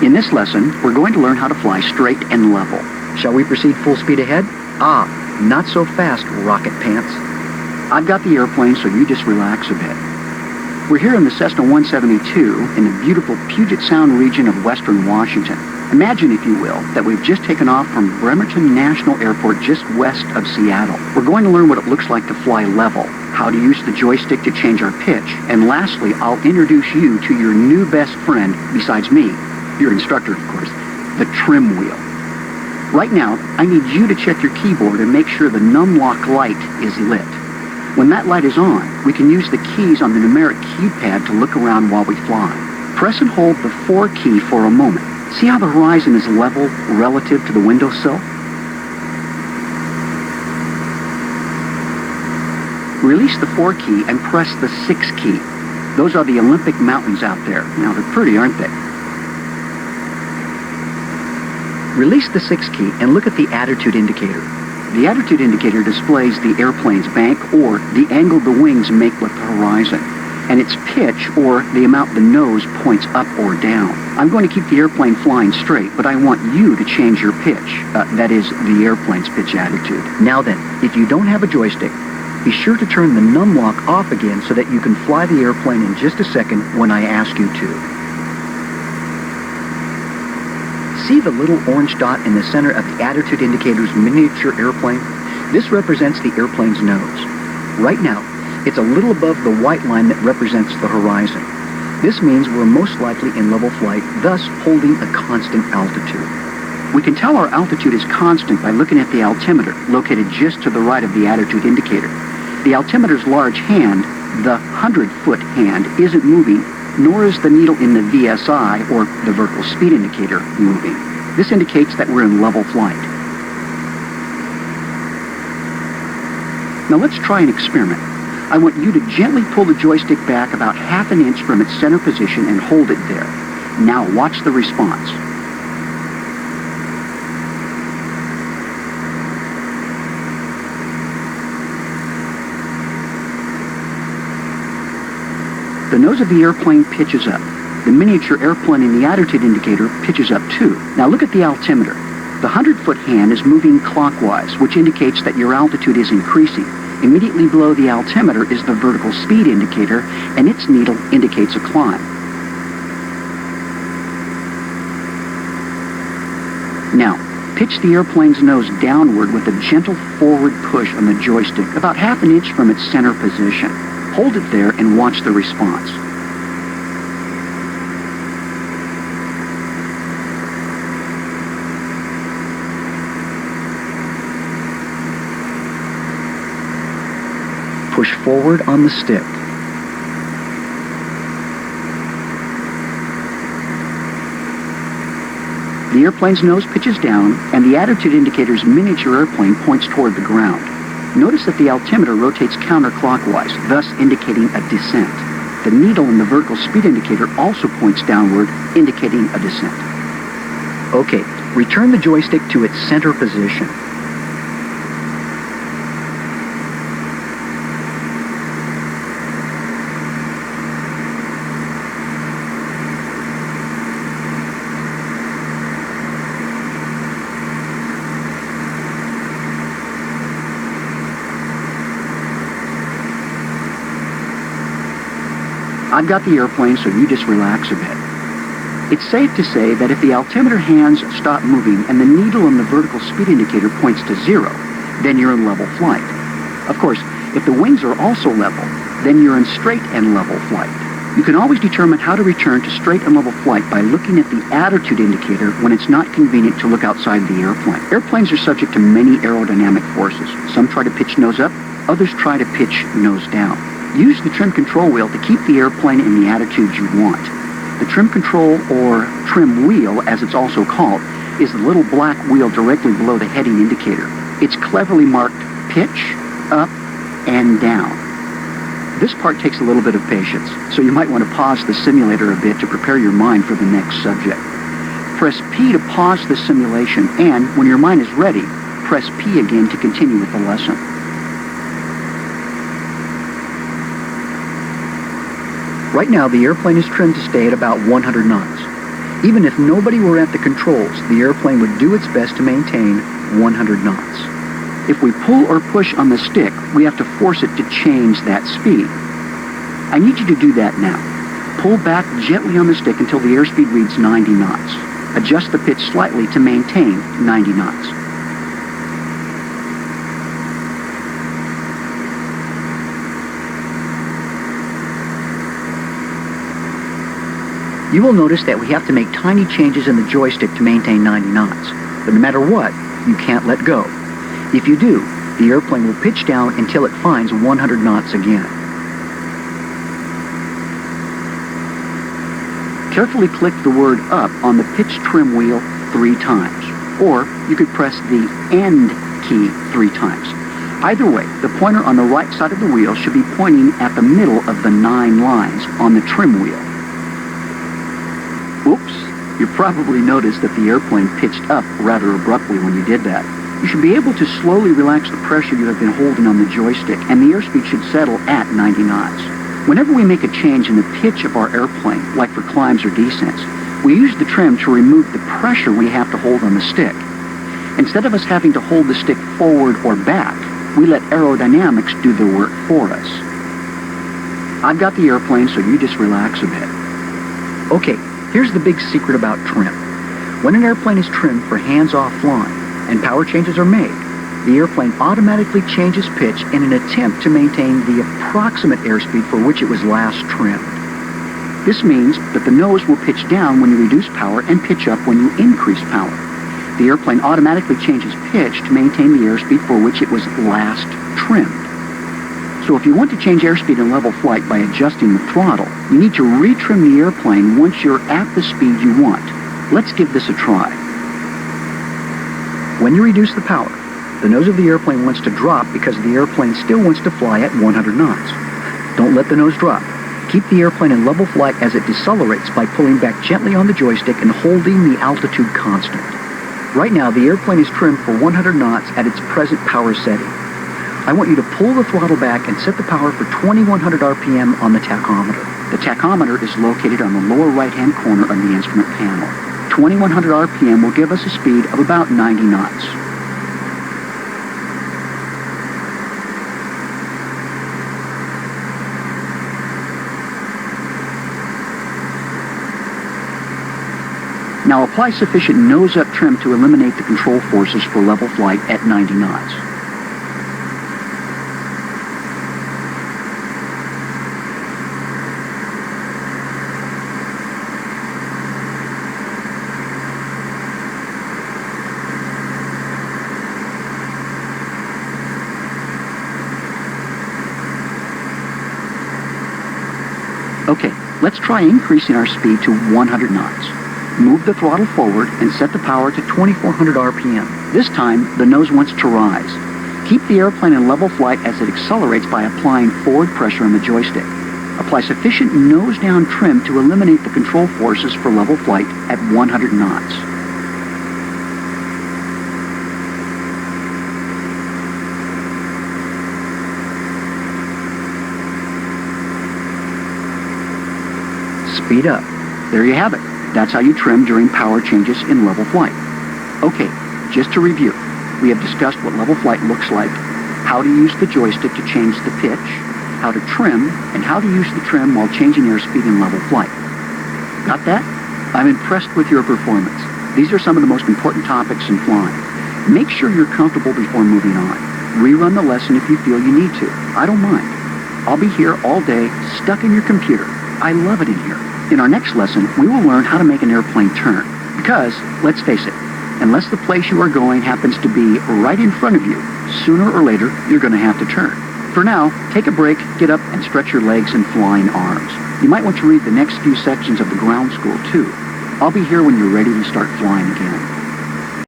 In this lesson, we're going to learn how to fly straight and level. Shall we proceed full speed ahead? Not so fast, rocket pants. I've got the airplane, so you just relax a bit. We're here in the Cessna 172 in the beautiful Puget Sound region of western Washington. Imagine, if you will, that we've just taken off from Bremerton National Airport just west of Seattle. We're going to learn what it looks like to fly level, how to use the joystick to change our pitch, and lastly, I'll introduce you to your new best friend, besides me, your instructor, of course, the trim wheel. Right now, I need you to check your keyboard and make sure the num-lock light is lit. When that light is on, we can use the keys on the numeric keypad to look around while we fly. Press and hold the 4 key for a moment. See how the horizon is level relative to the windowsill? Release the 4 key and press the 6 key. Those are the Olympic mountains out there. Now, they're pretty, aren't they? Release the 6 key and look at the attitude indicator. The attitude indicator displays the airplane's bank, or the angle the wings make with the horizon, and its pitch, or the amount the nose points up or down. I'm going to keep the airplane flying straight, but I want you to change your pitch. That is, the airplane's pitch attitude. Now then, if you don't have a joystick, be sure to turn the num-lock off again so that you can fly the airplane in just a second when I ask you to. See the little orange dot in the center of the attitude indicator's miniature airplane? This represents the airplane's nose. Right now, it's a little above the white line that represents the horizon. This means we're most likely in level flight, thus holding a constant altitude. We can tell our altitude is constant by looking at the altimeter, located just to the right of the attitude indicator. The altimeter's large hand, the 100-foot hand, isn't moving, nor is the needle in the VSI, or the vertical speed indicator, moving. This indicates that we're in level flight. Now let's try an experiment. I want you to gently pull the joystick back about ½ an inch from its center position and hold it there. Now watch the response. The nose of the airplane pitches up. The miniature airplane in the attitude indicator pitches up too. Now look at the altimeter. The 100-foot hand is moving clockwise, which indicates that your altitude is increasing. Immediately below the altimeter is the vertical speed indicator, and its needle indicates a climb. Now, pitch the airplane's nose downward with a gentle forward push on the joystick, about ½ an inch from its center position. Hold it there and watch the response. Push forward on the stick. The airplane's nose pitches down, and the attitude indicator's miniature airplane points toward the ground. Notice that the altimeter rotates counterclockwise, thus indicating a descent. The needle in the vertical speed indicator also points downward, indicating a descent. Okay, return the joystick to its center position. I've got the airplane, so you just relax a bit. It's safe to say that if the altimeter hands stop moving and the needle in the vertical speed indicator points to 0, then you're in level flight. Of course, if the wings are also level, then you're in straight and level flight. You can always determine how to return to straight and level flight by looking at the attitude indicator when it's not convenient to look outside the airplane. Airplanes are subject to many aerodynamic forces. Some try to pitch nose up, others try to pitch nose down. Use the trim control wheel to keep the airplane in the attitude you want. The trim control, or trim wheel as it's also called, is the little black wheel directly below the heading indicator. It's cleverly marked pitch, up, and down. This part takes a little bit of patience, so you might want to pause the simulator a bit to prepare your mind for the next subject. Press P to pause the simulation, and when your mind is ready, press P again to continue with the lesson. Right now, the airplane is trimmed to stay at about 100 knots. Even if nobody were at the controls, the airplane would do its best to maintain 100 knots. If we pull or push on the stick, we have to force it to change that speed. I need you to do that now. Pull back gently on the stick until the airspeed reads 90 knots. Adjust the pitch slightly to maintain 90 knots. You will notice that we have to make tiny changes in the joystick to maintain 90 knots. But no matter what, you can't let go. If you do, the airplane will pitch down until it finds 100 knots again. Carefully click the word up on the pitch trim wheel 3 times, or you could press the end key 3 times. Either way, the pointer on the right side of the wheel should be pointing at the middle of the 9 lines on the trim wheel. Oops, you probably noticed that the airplane pitched up rather abruptly when you did that. You should be able to slowly relax the pressure you have been holding on the joystick, and the airspeed should settle at 90 knots. Whenever we make a change in the pitch of our airplane, like for climbs or descents, we use the trim to remove the pressure we have to hold on the stick. Instead of us having to hold the stick forward or back, we let aerodynamics do the work for us. I've got the airplane, so you just relax a bit. Okay, here's the big secret about trim. When an airplane is trimmed for hands-off flying and power changes are made, the airplane automatically changes pitch in an attempt to maintain the approximate airspeed for which it was last trimmed. This means that the nose will pitch down when you reduce power and pitch up when you increase power. The airplane automatically changes pitch to maintain the airspeed for which it was last trimmed. So if you want to change airspeed in level flight by adjusting the throttle, you need to retrim the airplane once you're at the speed you want. Let's give this a try. When you reduce the power, the nose of the airplane wants to drop because the airplane still wants to fly at 100 knots. Don't let the nose drop. Keep the airplane in level flight as it decelerates by pulling back gently on the joystick and holding the altitude constant. Right now, the airplane is trimmed for 100 knots at its present power setting. I want you to pull the throttle back and set the power for 2100 RPM on the tachometer. The tachometer is located on the lower right-hand corner of the instrument panel. 2100 RPM will give us a speed of about 90 knots. Now apply sufficient nose-up trim to eliminate the control forces for level flight at 90 knots. Okay, let's try increasing our speed to 100 knots. Move the throttle forward and set the power to 2400 RPM. This time, the nose wants to rise. Keep the airplane in level flight as it accelerates by applying forward pressure on the joystick. Apply sufficient nose-down trim to eliminate the control forces for level flight at 100 knots. Speed up. There you have it. That's how you trim during power changes in level flight. Okay, just to review, we have discussed what level flight looks like, how to use the joystick to change the pitch, how to trim, and how to use the trim while changing airspeed in level flight. Got that? I'm impressed with your performance. These are some of the most important topics in flying. Make sure you're comfortable before moving on. Rerun the lesson if you feel you need to. I don't mind. I'll be here all day, stuck in your computer. I love it in here. In our next lesson, we will learn how to make an airplane turn. Because, let's face it, unless the place you are going happens to be right in front of you, sooner or later, you're going to have to turn. For now, take a break, get up, and stretch your legs and flying arms. You might want to read the next few sections of the ground school, too. I'll be here when you're ready to start flying again.